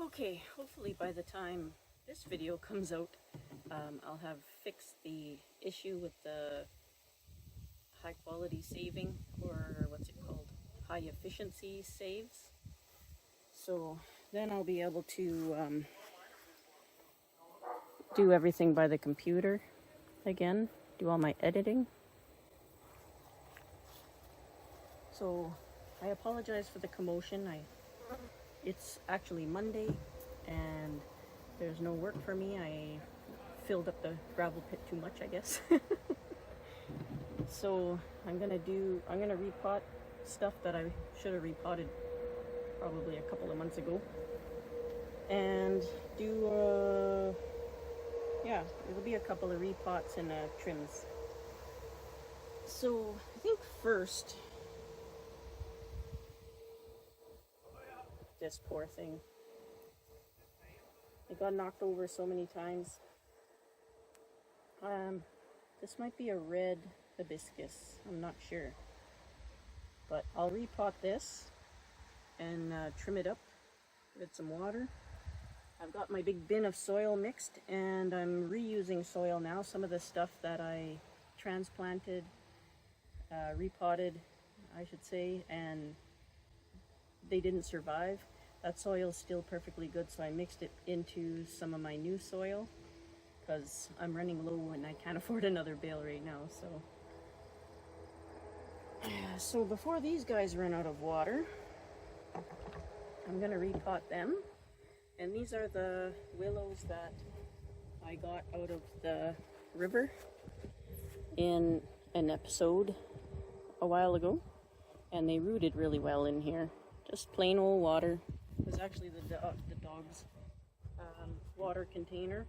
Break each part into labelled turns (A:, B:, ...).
A: Okay, hopefully by the time this video comes out, I'll have fixed the issue with the high quality saving, or what's it called? High efficiency saves. So then I'll be able to do everything by the computer again, do all my editing. So I apologize for the commotion. It's actually Monday and there's no work for me. I filled up the gravel pit too much, I guess. So I'm gonna repot stuff that I should have repotted probably a couple of months ago, and do yeah, it'll be a couple of repots and trims. So I think first, this poor thing, it got knocked over so many times. This might be a red hibiscus, I'm not sure, but I'll repot this and trim it up, give it some water. I've got my big bin of soil mixed, and I'm reusing soil now. Some of the stuff that I transplanted, repotted, I should say, and they didn't survive. That soil is still perfectly good, so I mixed it into some of my new soil because I'm running low and I can't afford another bale right now. So before these guys run out of water, I'm gonna repot them. And these are the willows that I got out of the river in an episode a while ago, and they rooted really well in here. Just plain old water. It was actually the dog's water container.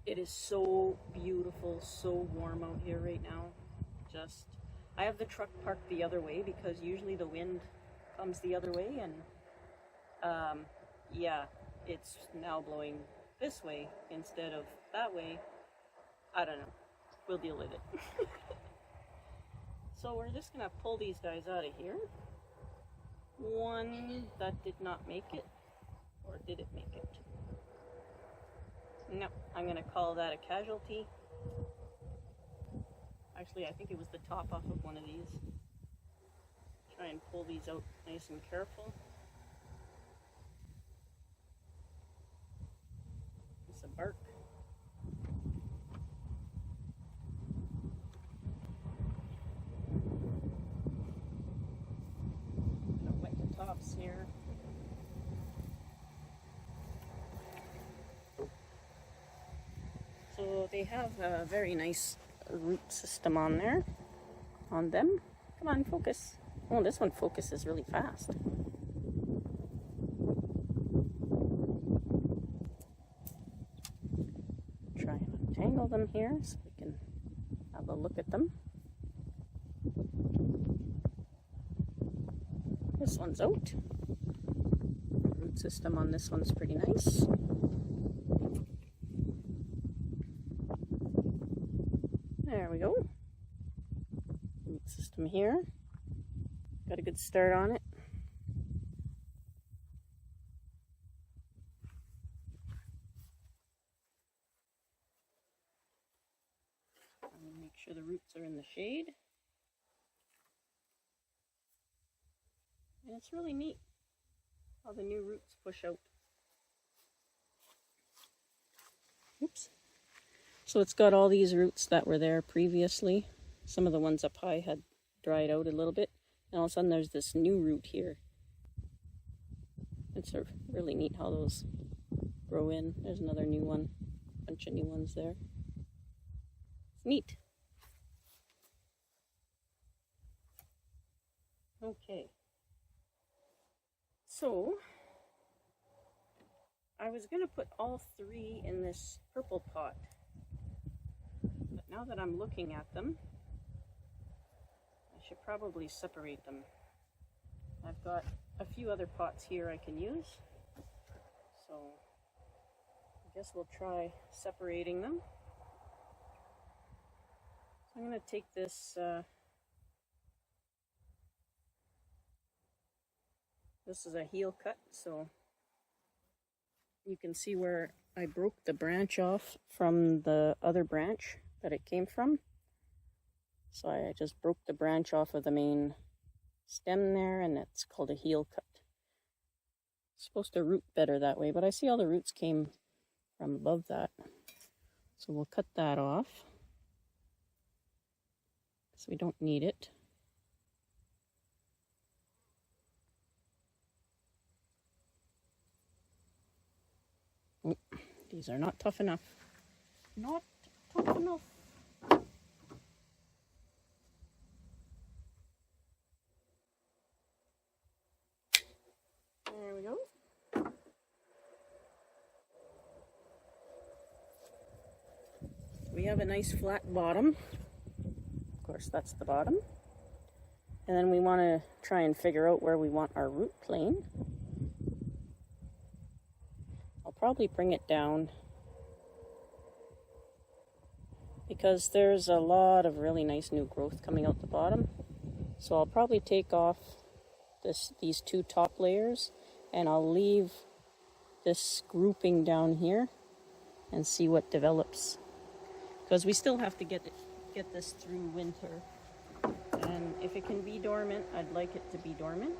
A: It is so beautiful, so warm out here right now. I have the truck parked the other way because usually the wind comes the other way, and yeah, it's now blowing this way instead of that way. I don't know. We'll deal with it. So we're just gonna pull these guys out of here. One that did not make it, or did it make it? No, I'm gonna call that a casualty. Actually, I think it was the top off of one of these. Try and pull these out nice and careful. Piece of bark. I'm gonna wet the tops here. So they have a very nice root system on there, on them. Come on, focus. Oh, this one focuses really fast. Try and untangle them here so we can have a look at them. This one's out. The root system on this one's pretty nice. There we go. Root system here. Got a good start on it. Make sure the roots are in the shade. And it's really neat how the new roots push out. Oops. So it's got all these roots that were there previously. Some of the ones up high had dried out a little bit. And all of a sudden there's this new root here. It's really neat how those grow in. There's another new one. Bunch of new ones there. It's neat. Okay. So I was going to put all three in this purple pot. But now that I'm looking at them, I should probably separate them. I've got a few other pots here I can use. So I guess we'll try separating them. So I'm going to take this this is a heel cut, so you can see where I broke the branch off from the other branch that it came from. So I just broke the branch off of the main stem there, and it's called a heel cut. It's supposed to root better that way, but I see all the roots came from above that. So we'll cut that off, because we don't need it. Oh, these are not tough enough. Not tough enough. There we go. We have a nice flat bottom. Of course, that's the bottom. And then we want to try and figure out where we want our root plane. I'll probably bring it down because there's a lot of really nice new growth coming out the bottom. So I'll probably take off these two top layers, and I'll leave this grouping down here and see what develops, because we still have to get this through winter, and if it can be dormant, I'd like it to be dormant.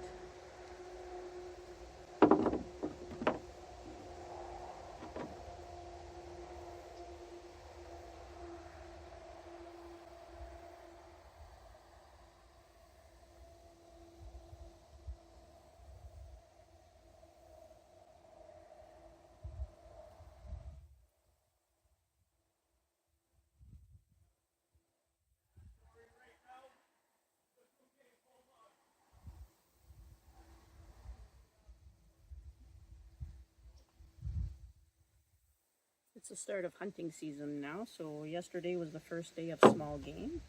A: It's the start of hunting season now, so yesterday was the first day of small game.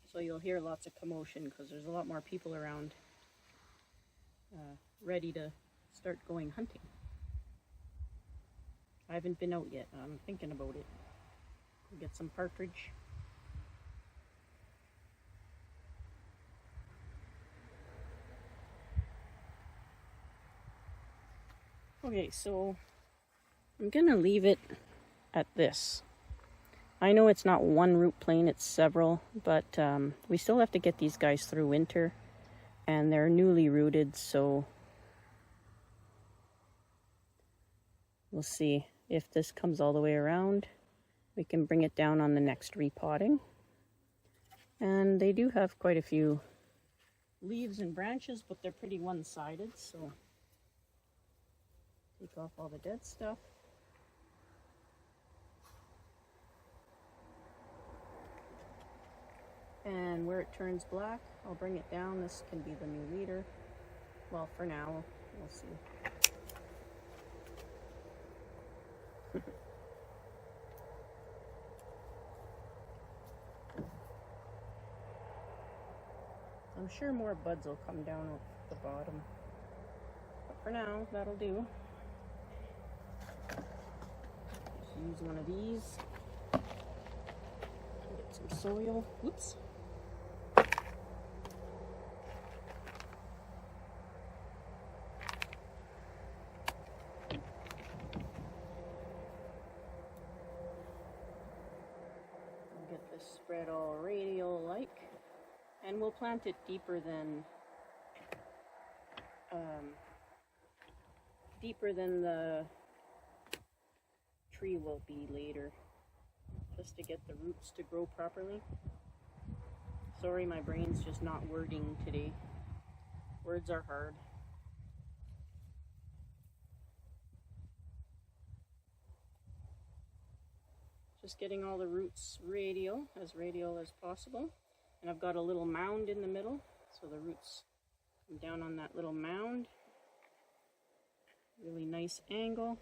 A: So you'll hear lots of commotion because there's a lot more people around ready to start going hunting. I haven't been out yet. I'm thinking about it. We'll get some partridge. Okay, so I'm gonna leave it at this. I know it's not one root plane, it's several, but we still have to get these guys through winter, and they're newly rooted, so we'll see if this comes all the way around. We can bring it down on the next repotting. And they do have quite a few leaves and branches, but they're pretty one-sided, so take off all the dead stuff. And where it turns black, I'll bring it down. This can be the new leader. Well, for now, we'll see. I'm sure more buds will come down at the bottom. But for now, that'll do. Just use one of these. Get some soil. Whoops. Get this spread all radial-like, and we'll plant it deeper than the tree will be later, just to get the roots to grow properly. Sorry, my brain's just not wording today. Words are hard. Just getting all the roots radial as possible. And I've got a little mound in the middle, so the roots come down on that little mound. Really nice angle.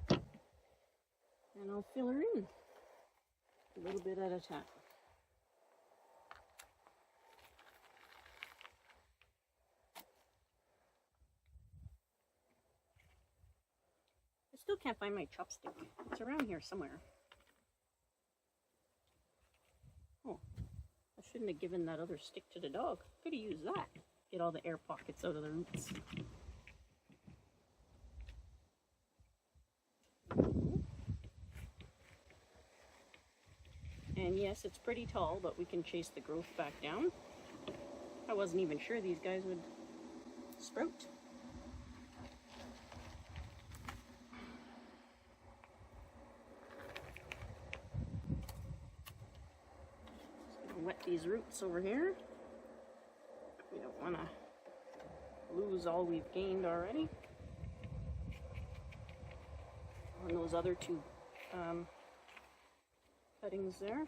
A: And I'll fill her in a little bit at a time. still can't find my chopstick. It's around here somewhere. Oh, I shouldn't have given that other stick to the dog. Could have used that. Get all the air pockets out of the roots. And yes, it's pretty tall, but we can chase the growth back down. I wasn't even sure these guys would sprout. Wet these roots over here. We don't want to lose all we've gained already. On those other two cuttings there.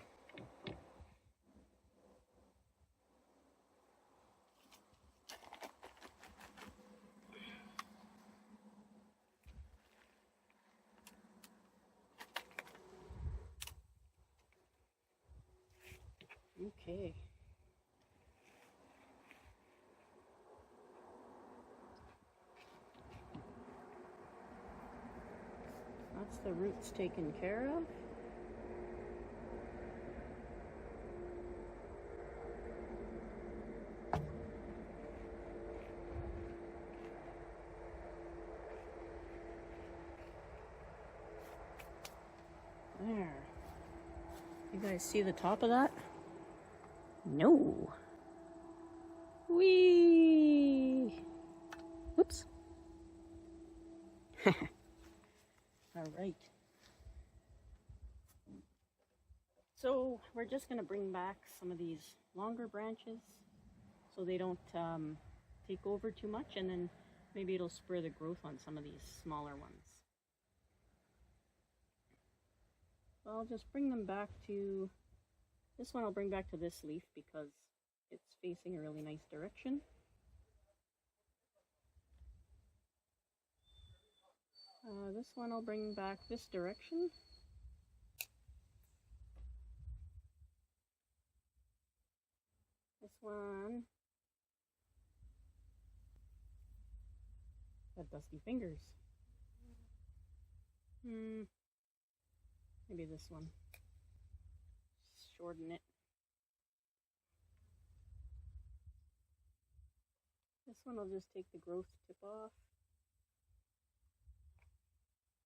A: Okay. That's the roots taken care of. There. You guys see the top of that? No. Whee! Whoops. All right. So we're just going to bring back some of these longer branches so they don't take over too much, and then maybe it'll spur the growth on some of these smaller ones. So I'll just bring them back to, this one I'll bring back to this leaf because it's facing a really nice direction. This one I'll bring back this direction. This one got dusty fingers. Maybe this one. Shorten it. This one I'll just take the growth tip off.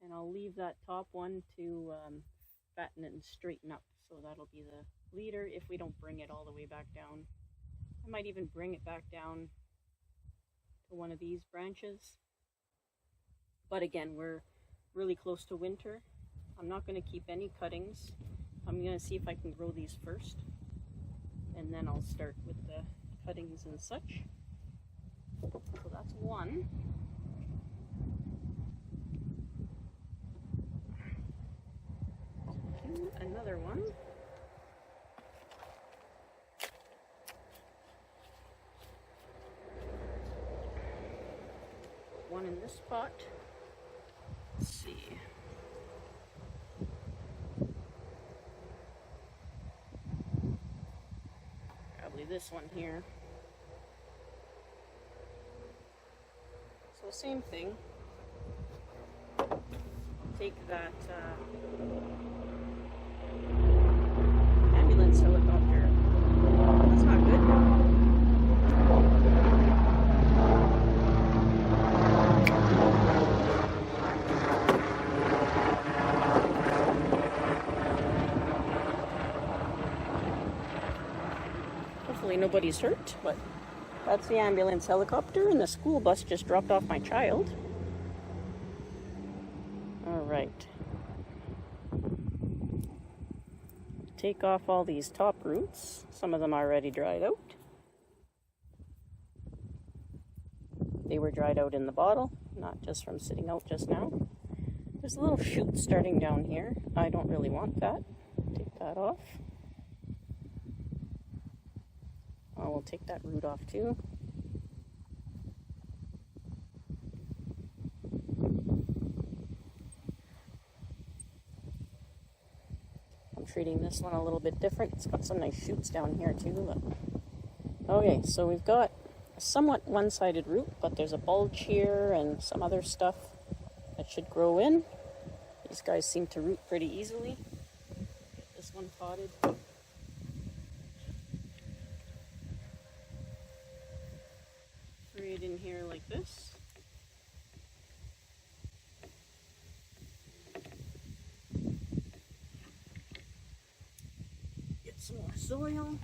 A: And I'll leave that top one to fatten it and straighten up. So that'll be the leader if we don't bring it all the way back down. I might even bring it back down to one of these branches. But again, we're really close to winter. I'm not going to keep any cuttings. I'm going to see if I can grow these first. And then I'll start with the cuttings and such. So that's one. Another one. One in this spot. Let's see. Probably this one here. So same thing. Take that ambulance helicopter. That's not good. Hopefully nobody's hurt, but that's the ambulance helicopter, and the school bus just dropped off my child. All right. Take off all these top roots. Some of them are already dried out. They were dried out in the bottle, not just from sitting out just now. There's a little shoot starting down here. I don't really want that. Take that off. Oh, we'll take that root off too. I'm treating this one a little bit different. It's got some nice shoots down here too. But... okay, so we've got a somewhat one-sided root, but there's a bulge here and some other stuff that should grow in. These guys seem to root pretty easily. Get this one potted. Spray it in here like this. Get some more soil.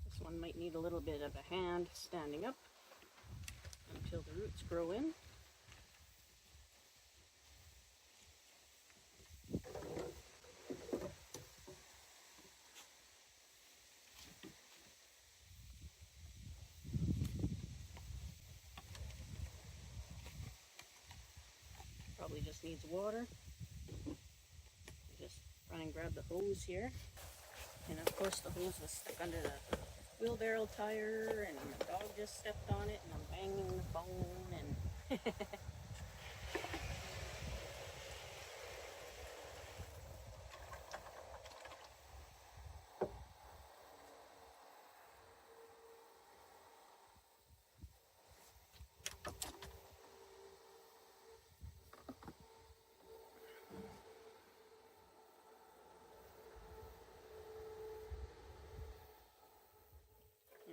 A: This one might need a little bit of a hand standing up until the roots grow in. Probably just needs water. Just try and grab the hose here. And of course the hose was stuck under the wheelbarrow tire and the dog just stepped on it and I'm banging the phone and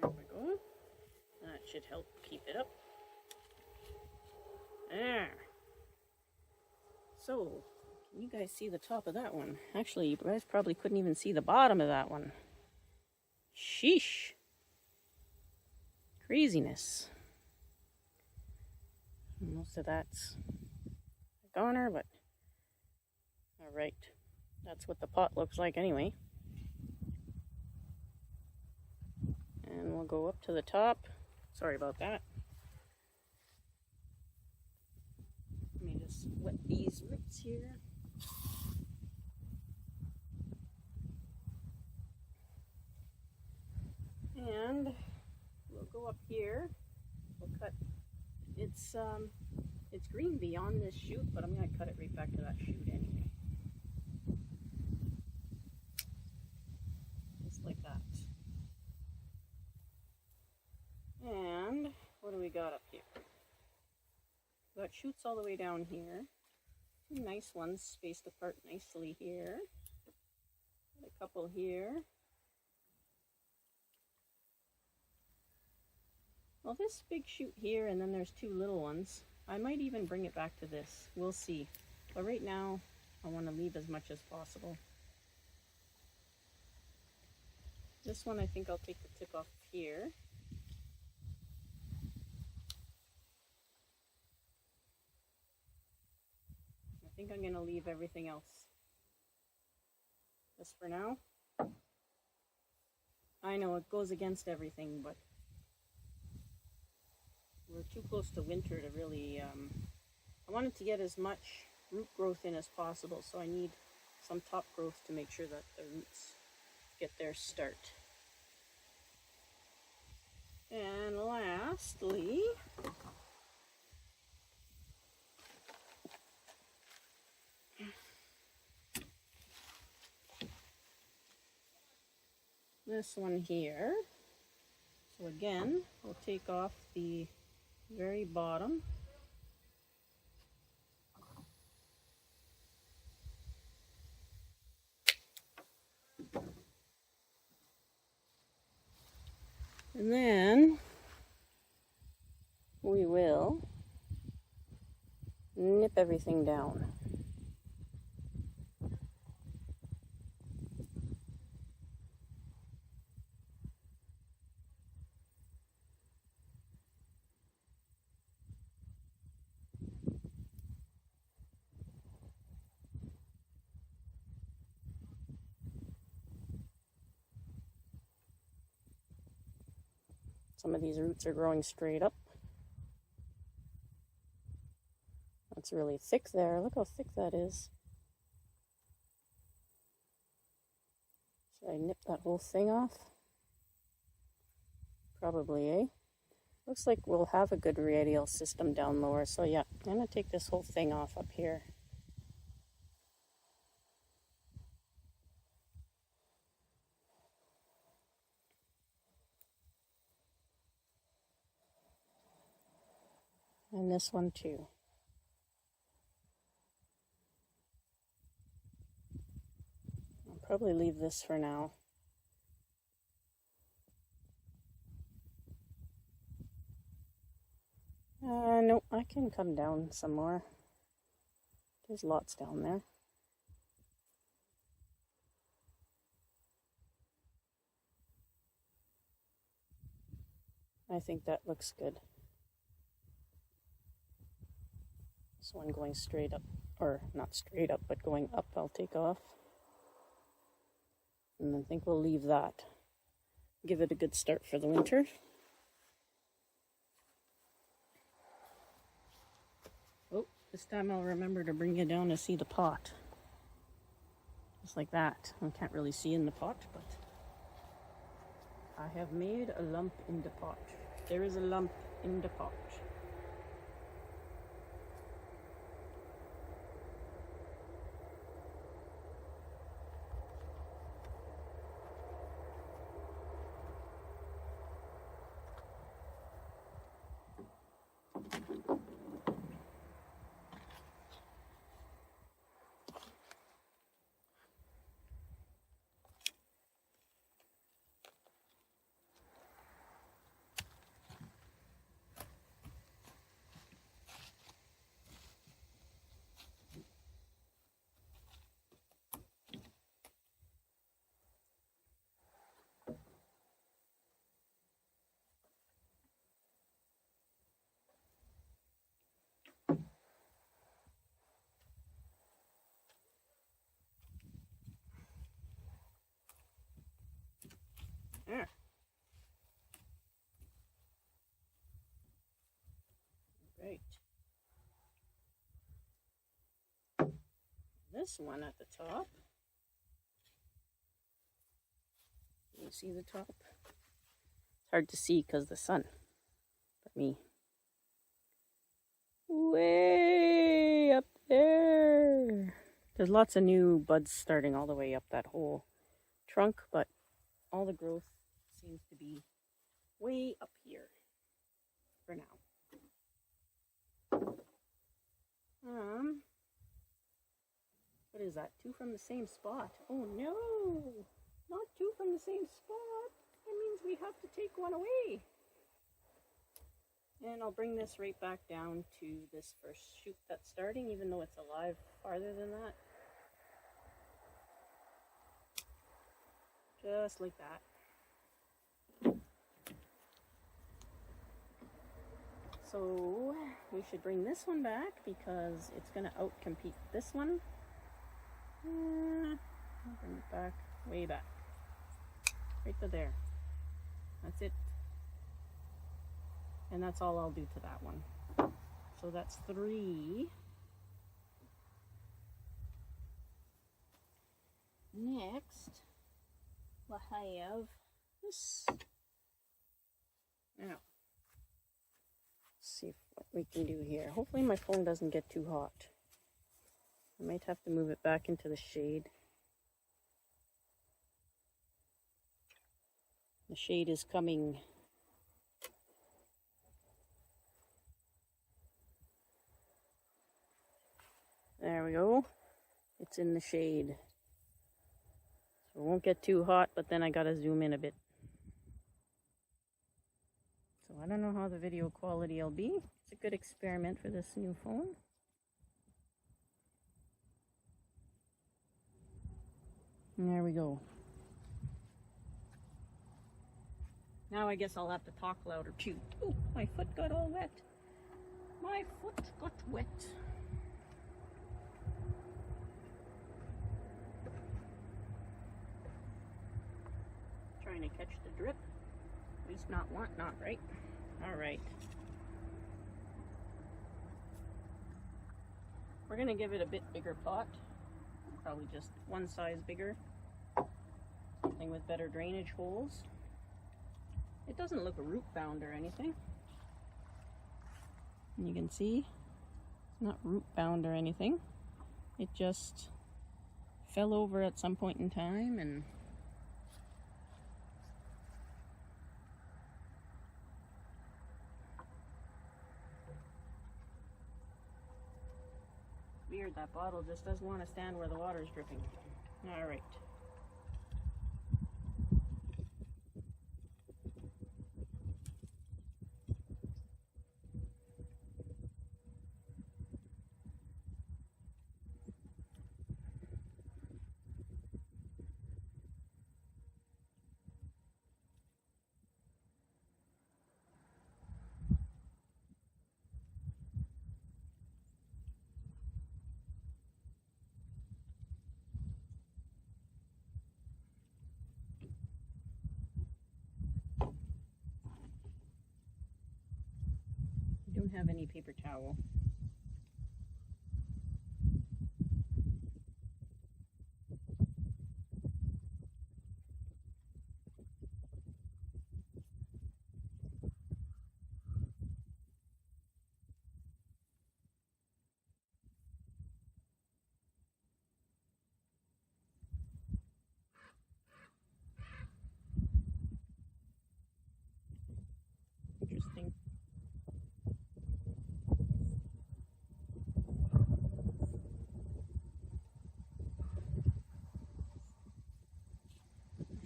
A: there we go. That should help keep it up. There. So, can you guys see the top of that one? Actually, you guys probably couldn't even see the bottom of that one. Sheesh. Craziness. Most of that's a goner, but alright. That's what the pot looks like anyway. And we'll go up to the top. Sorry about that. Let me just wet these roots here. And we'll go up here. We'll cut. It's green beyond this shoot, but I'm going to cut it right back to that shoot anyway. Just like that. And what do we got up here? We got shoots all the way down here. Two nice ones spaced apart nicely here. Got a couple here. Well, this big shoot here, and then there's two little ones. I might even bring it back to this. We'll see. But right now, I want to leave as much as possible. This one, I think I'll take the tip off here. I think I'm going to leave everything else. Just for now. I know it goes against everything, but we're too close to winter to really, I wanted to get as much root growth in as possible, so I need some top growth to make sure that the roots get their start. And lastly, this one here. So again, we'll take off the very bottom. And then we will nip everything down. Some of these roots are growing straight up. That's really thick there. Look how thick that is. Should I nip that whole thing off? Probably, eh? Looks like we'll have a good radial system down lower. So yeah, I'm going to take this whole thing off up here. And this one too. I'll probably leave this for now. Nope, I can come down some more. There's lots down there. I think that looks good. This one going straight up, or not straight up, but going up, I'll take off. And I think we'll leave that. Give it a good start for the winter. Oh, this time I'll remember to bring you down to see the pot. Just like that. I can't really see in the pot, but I have made a lump in the pot. There is a lump in the pot. Yeah. Great. This one at the top. Can you see the top? It's hard to see because the sun. But me. Way up there. There's lots of new buds starting all the way up that whole trunk, but all the growth seems to be way up here for now. What is that? Two from the same spot. Oh no! Not two from the same spot. That means we have to take one away. And I'll bring this right back down to this first shoot that's starting, even though it's alive farther than that. Just like that. So we should bring this one back because it's going to outcompete this one. I'll bring it back, way back. Right to there. That's it. And that's all I'll do to that one. So that's 3. Next, we'll have this. Now, let's see what we can do here. Hopefully my phone doesn't get too hot. I might have to move it back into the shade. The shade is coming. There we go. It's in the shade. So it won't get too hot, but then I gotta zoom in a bit. So I don't know how the video quality will be. It's a good experiment for this new phone. And there we go. Now I guess I'll have to talk louder too. Oh, my foot got all wet. My foot got wet. Trying to catch the drip. At least not right. All right. We're gonna give it a bit bigger pot. Probably just one size bigger. Something with better drainage holes. It doesn't look root bound or anything. And you can see it's not root bound or anything. It just fell over at some point in time and weird, that bottle just doesn't want to stand where the water is dripping. All right. I don't have any paper towel. Interesting.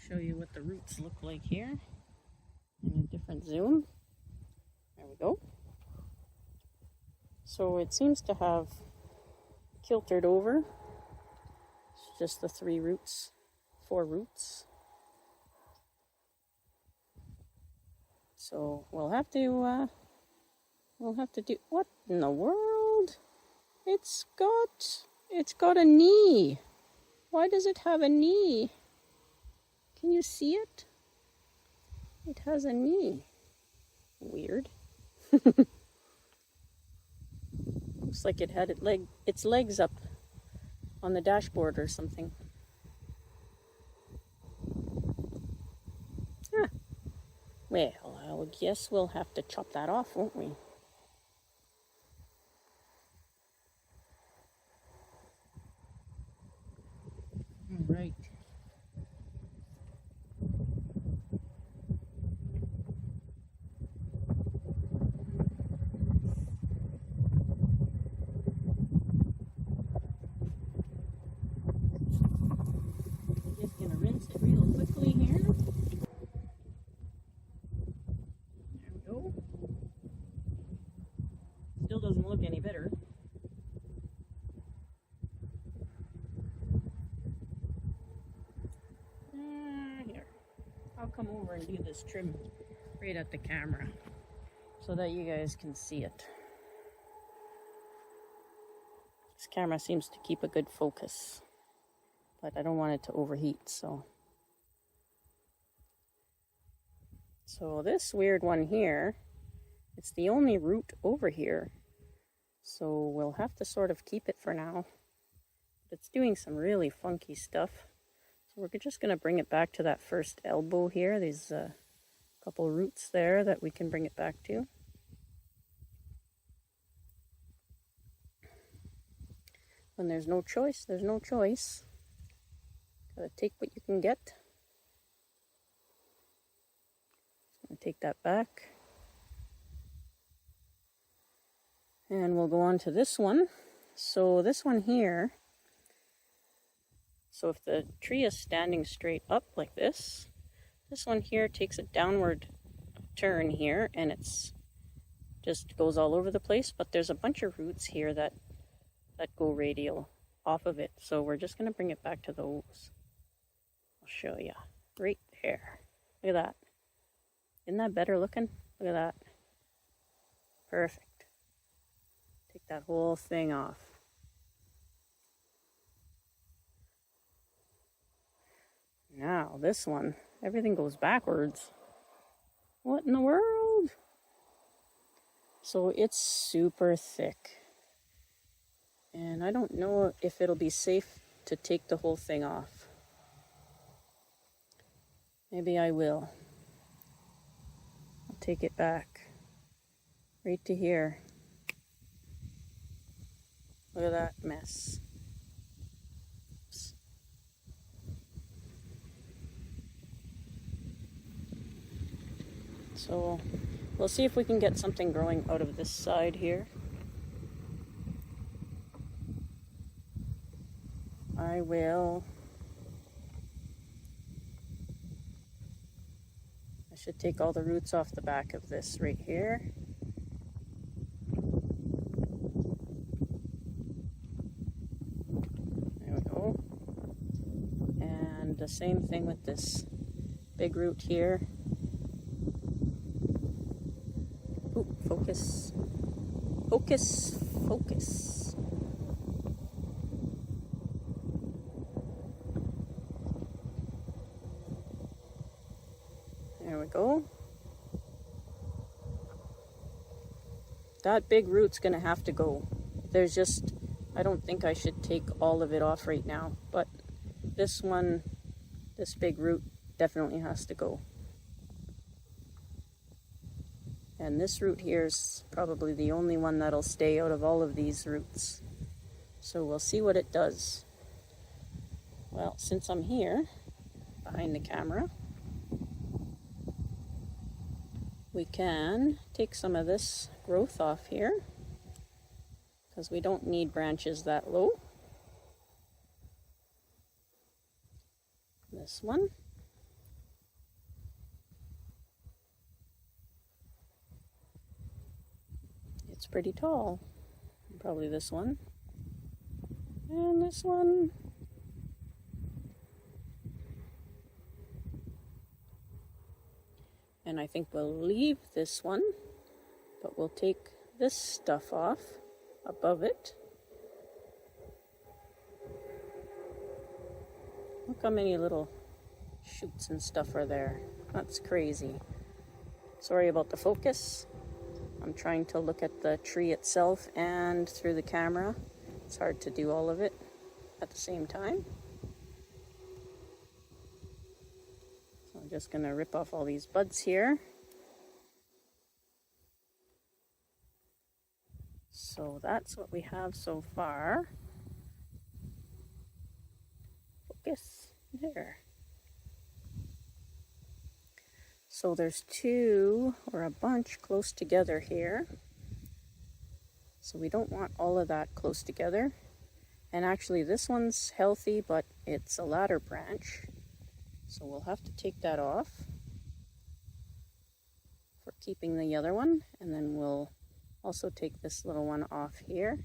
A: Show you what the roots look like here in a different zoom. There we go. So it seems to have kiltered over. It's just the 4 roots. So we'll have to do, what in the world? It's got a knee. Why does it have a knee? Can you see it? It has a knee. Weird. Looks like it had its legs up on the dashboard or something. Ah. Well, I guess we'll have to chop that off, won't we? All right. Just gonna rinse it real quickly here. There we go. Still doesn't look any better. Here. I'll come over and do this trim right at the camera so that you guys can see it. This camera seems to keep a good focus, but I don't want it to overheat, so this weird one here, it's the only root over here, so we'll have to sort of keep it for now. It's doing some really funky stuff, so we're just going to bring it back to that first elbow here. These couple roots there that we can bring it back to. When there's no choice, there's no choice. Gotta take what you can get. I'm gonna take that back. And we'll go on to this one. So this one here, so if the tree is standing straight up like this one here takes a downward turn here, and it's just goes all over the place, but there's a bunch of roots here that go radial off of it, so we're just going to bring it back to those. I'll show you right there. Look at that. Isn't that better looking? Look at that. Perfect. Take that whole thing off. Now this one, everything goes backwards. What in the world? So it's super thick. And I don't know if it'll be safe to take the whole thing off. Maybe I will. I'll take it back. Right to here. Look at that mess. Oops. So we'll see if we can get something growing out of this side here. I will. I should take all the roots off the back of this right here. There we go. And the same thing with this big root here. Ooh, focus. Focus, focus. There we go. That big root's gonna have to go. There's just, I don't think I should take all of it off right now, but this one, this big root definitely has to go. And this root here is probably the only one that'll stay out of all of these roots. So we'll see what it does. Well, since I'm here, behind the camera, we can take some of this growth off here, because we don't need branches that low. This one. It's pretty tall. Probably this one. And this one. And I think we'll leave this one, but we'll take this stuff off above it. Look how many little shoots and stuff are there. That's crazy. Sorry about the focus. I'm trying to look at the tree itself and through the camera. It's hard to do all of it at the same time. So I'm just going to rip off all these buds here. So that's what we have so far. Focus. There. So there's two or a bunch close together here. So we don't want all of that close together. And actually this one's healthy, but it's a ladder branch. So we'll have to take that off for keeping the other one. And then we'll also take this little one off here.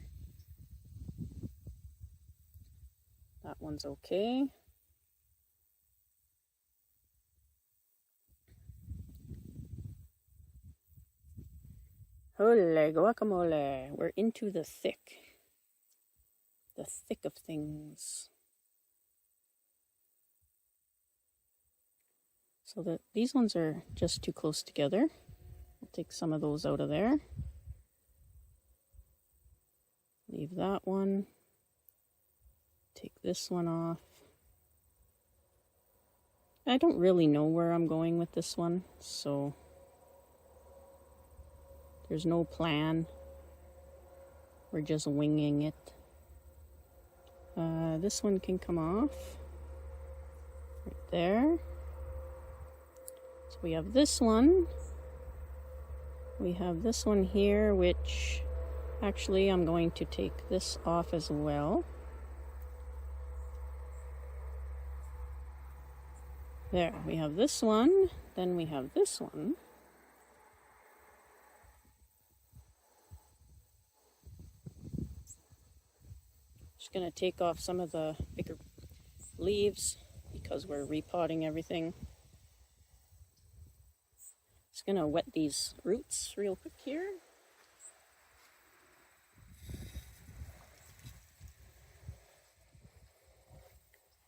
A: That one's okay. Holy guacamole, we're into the thick of things. So these ones are just too close together. We'll take some of those out of there. Leave that one. Take this one off. I don't really know where I'm going with this one, so there's no plan. We're just winging it. This one can come off. Right there. So we have this one. We have this one here, which actually I'm going to take this off as well. There, we have this one. Then we have this one. Just going to take off some of the bigger leaves because we're repotting everything. Just going to wet these roots real quick here.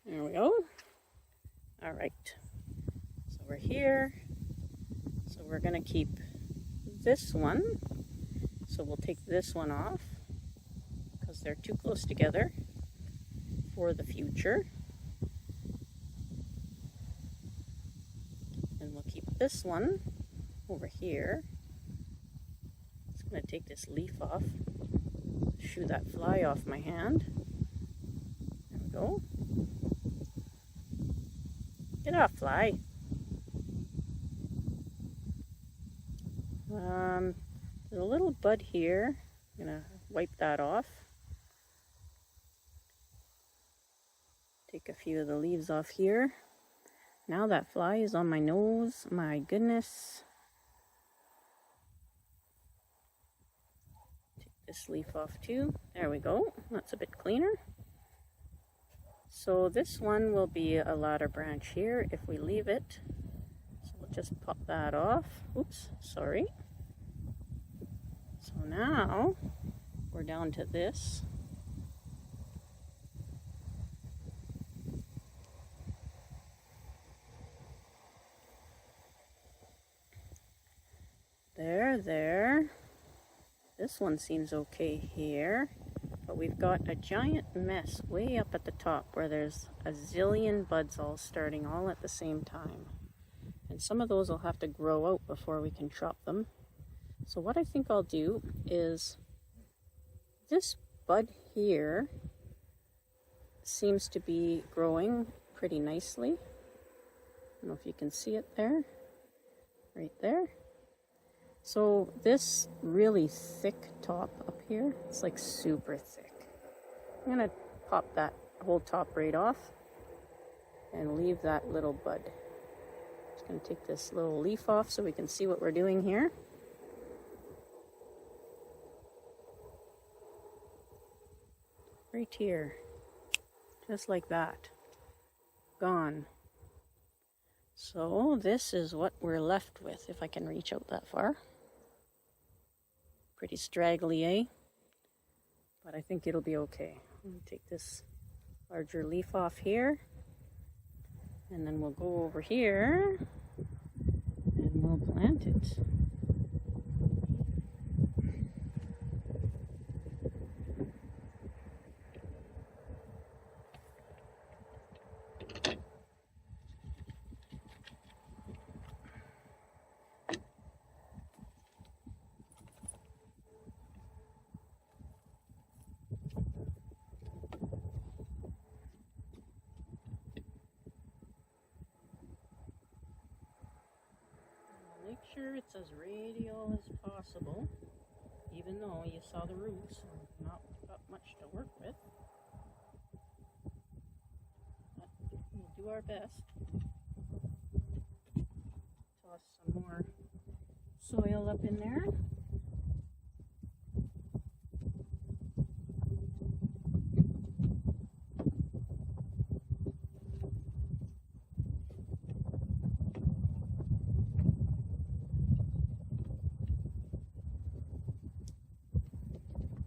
A: There we go. All right. So we're here. So we're going to keep this one. So we'll take this one off because they're too close together for the future. And we'll keep this one over here. Just going to take this leaf off, shoo that fly off my hand. There we go. Get off, fly. There's a little bud here. I'm going to wipe that off. Take a few of the leaves off here. Now that fly is on my nose. My goodness. Take this leaf off too. There we go. That's a bit cleaner. So this one will be a ladder branch here if we leave it. So we'll just pop that off. Oops, sorry. So now we're down to this. There. This one seems okay here, but we've got a giant mess way up at the top where there's a zillion buds all starting all at the same time. And some of those will have to grow out before we can chop them. So what I think I'll do is, this bud here seems to be growing pretty nicely. I don't know if you can see it there, right there. So this really thick top up here, it's like super thick. I'm gonna pop that whole top right off and leave that little bud. Just gonna take this little leaf off so we can see what we're doing here. Right here, just like that, gone. So this is what we're left with, if I can reach out that far. Pretty straggly, eh? But I think it'll be okay. I'm gonna take this larger leaf off here, and then we'll go over here and we'll plant it. Make sure it's as radial as possible, even though you saw the roots, so not got much to work with. But we'll do our best. Toss some more soil up in there.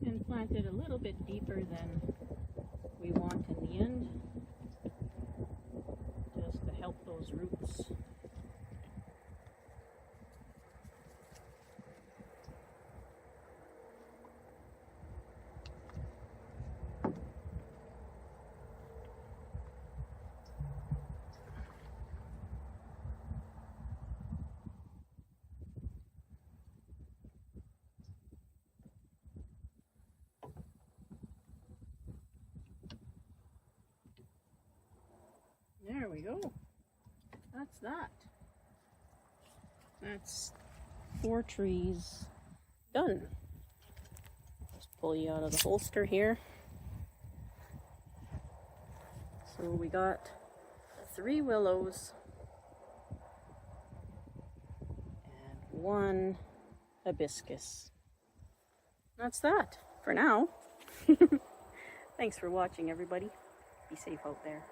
A: And plant it a little bit deeper than we want in the end, just to help those roots. There we go. That's that. That's 4 trees done. Just pull you out of the holster here. So we got 3 willows and 1 hibiscus. That's that for now. Thanks for watching, everybody. Be safe out there.